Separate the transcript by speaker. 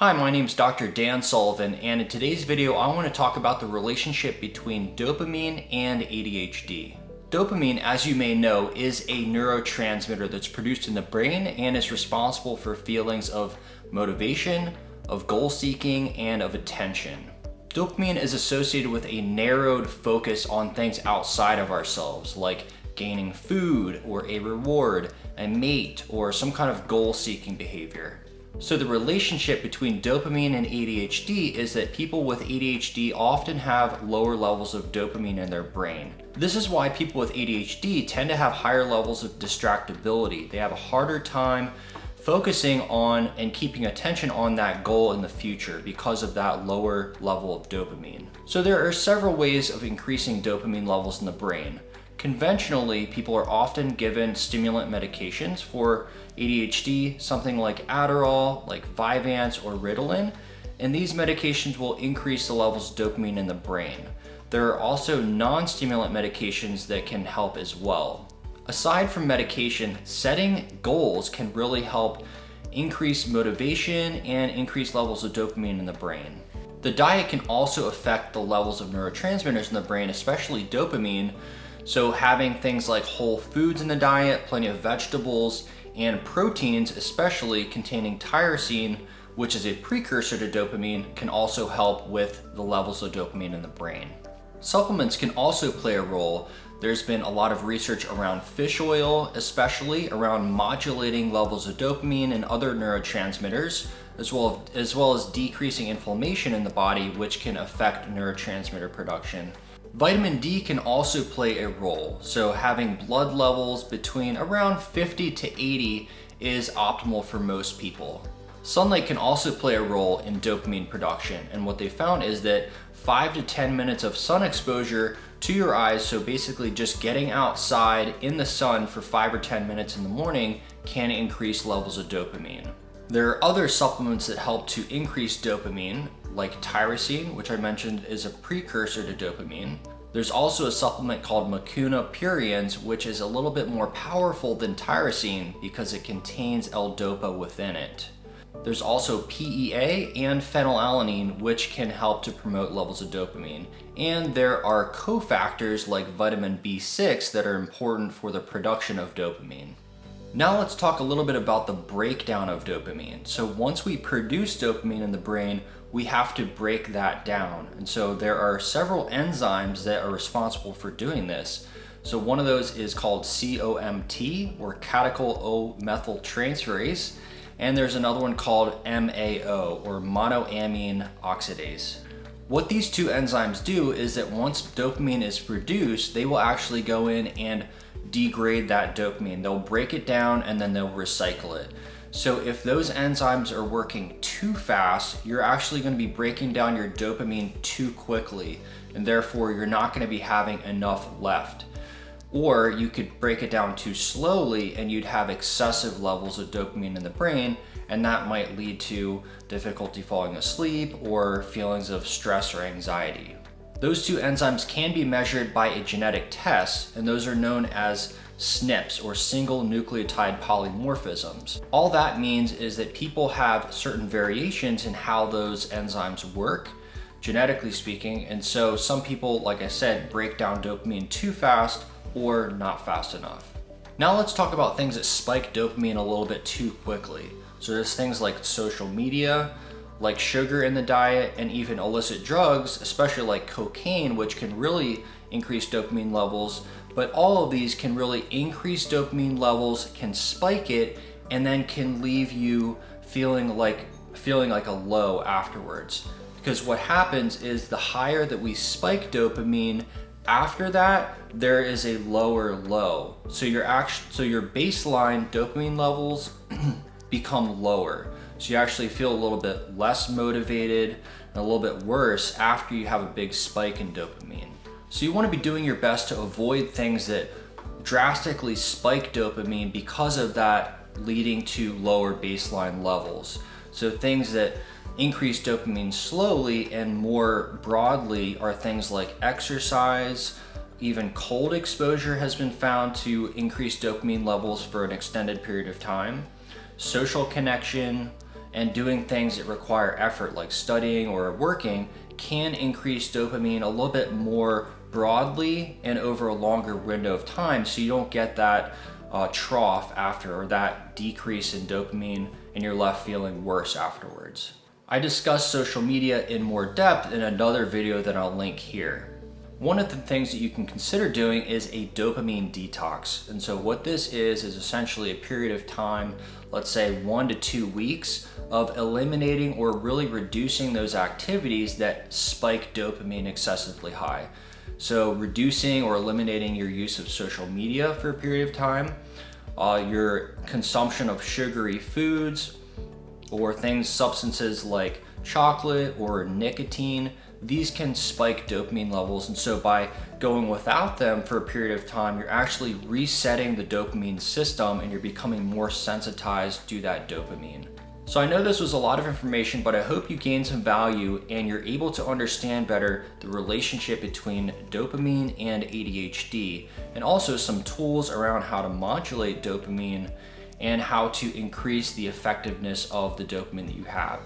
Speaker 1: Hi, my name is Dr. Dan Sullivan, and in today's video I want to talk about the relationship between dopamine and ADHD. Dopamine, as you may know, is a neurotransmitter that's produced in the brain and is responsible for feelings of motivation, of goal seeking, and of attention. Dopamine is associated with a narrowed focus on things outside of ourselves, like gaining food or a reward, a mate, or some kind of goal seeking behavior. So the relationship between dopamine and ADHD is that people with ADHD often have lower levels of dopamine in their brain. This is why people with ADHD tend to have higher levels of distractibility. They have a harder time focusing on and keeping attention on that goal in the future because of that lower level of dopamine. So there are several ways of increasing dopamine levels in the brain. Conventionally, people are often given stimulant medications for ADHD, something like Adderall, like Vyvanse or Ritalin, and these medications will increase the levels of dopamine in the brain. There are also non-stimulant medications that can help as well. Aside from medication, setting goals can really help increase motivation and increase levels of dopamine in the brain. The diet can also affect the levels of neurotransmitters in the brain, especially dopamine. So having things like whole foods in the diet, plenty of vegetables, and proteins, especially containing tyrosine, which is a precursor to dopamine, can also help with the levels of dopamine in the brain. Supplements can also play a role. There's been a lot of research around fish oil, especially around modulating levels of dopamine and other neurotransmitters, as well as decreasing inflammation in the body, which can affect neurotransmitter production. Vitamin D can also play a role, so having blood levels between around 50 to 80 is optimal for most people. Sunlight can also play a role in dopamine production, and what they found is that 5 to 10 minutes of sun exposure to your eyes, so basically just getting outside in the sun for 5 or 10 minutes in the morning, can increase levels of dopamine. There are other supplements that help to increase dopamine, like tyrosine, which I mentioned is a precursor to dopamine. There's also a supplement called mucuna pruriens, which is a little bit more powerful than tyrosine because it contains L-Dopa within it. There's also PEA and phenylalanine, which can help to promote levels of dopamine. And there are cofactors like vitamin B6 that are important for the production of dopamine. Now let's talk a little bit about the breakdown of dopamine. So once we produce dopamine in the brain, we have to break that down. And so there are several enzymes that are responsible for doing this. So one of those is called COMT, or catechol-O-methyltransferase, and there's another one called MAO, or monoamine oxidase. What these two enzymes do is that once dopamine is produced, they will actually go in and degrade that dopamine. They'll break it down and then they'll recycle it. So if those enzymes are working too fast, you're actually going to be breaking down your dopamine too quickly, and therefore you're not going to be having enough left. Or you could break it down too slowly and you'd have excessive levels of dopamine in the brain, and that might lead to difficulty falling asleep or feelings of stress or anxiety. Those two enzymes can be measured by a genetic test, and those are known as SNPs, or single nucleotide polymorphisms. All that means is that people have certain variations in how those enzymes work, genetically speaking, and so some people, like I said, break down dopamine too fast or not fast enough. Now let's talk about things that spike dopamine a little bit too quickly. So there's things like social media, like sugar in the diet, and even illicit drugs, especially like cocaine, which can really increase dopamine levels. But all of these can really increase dopamine levels, can spike it, and then can leave you feeling like a low afterwards. Because what happens is the higher that we spike dopamine, after that there is a lower low. So your baseline dopamine levels become lower. So you actually feel a little bit less motivated and a little bit worse after you have a big spike in dopamine. So you want to be doing your best to avoid things that drastically spike dopamine because of that leading to lower baseline levels. So things that increase dopamine slowly and more broadly are things like exercise. Even cold exposure has been found to increase dopamine levels for an extended period of time. Social connection, and doing things that require effort like studying or working can increase dopamine a little bit more broadly and over a longer window of time, so you don't get that trough after, or that decrease in dopamine, and you're left feeling worse afterwards. I discussed social media in more depth in another video that I'll link here. One of the things that you can consider doing is a dopamine detox. And so what this is essentially a period of time, let's say 1 to 2 weeks, of eliminating or really reducing those activities that spike dopamine excessively high. So reducing or eliminating your use of social media for a period of time, your consumption of sugary foods, or substances like chocolate or nicotine. These can spike dopamine levels, and so by going without them for a period of time, you're actually resetting the dopamine system and you're becoming more sensitized to that dopamine. So I know this was a lot of information, but I hope you gained some value and you're able to understand better the relationship between dopamine and ADHD, and also some tools around how to modulate dopamine and how to increase the effectiveness of the dopamine that you have.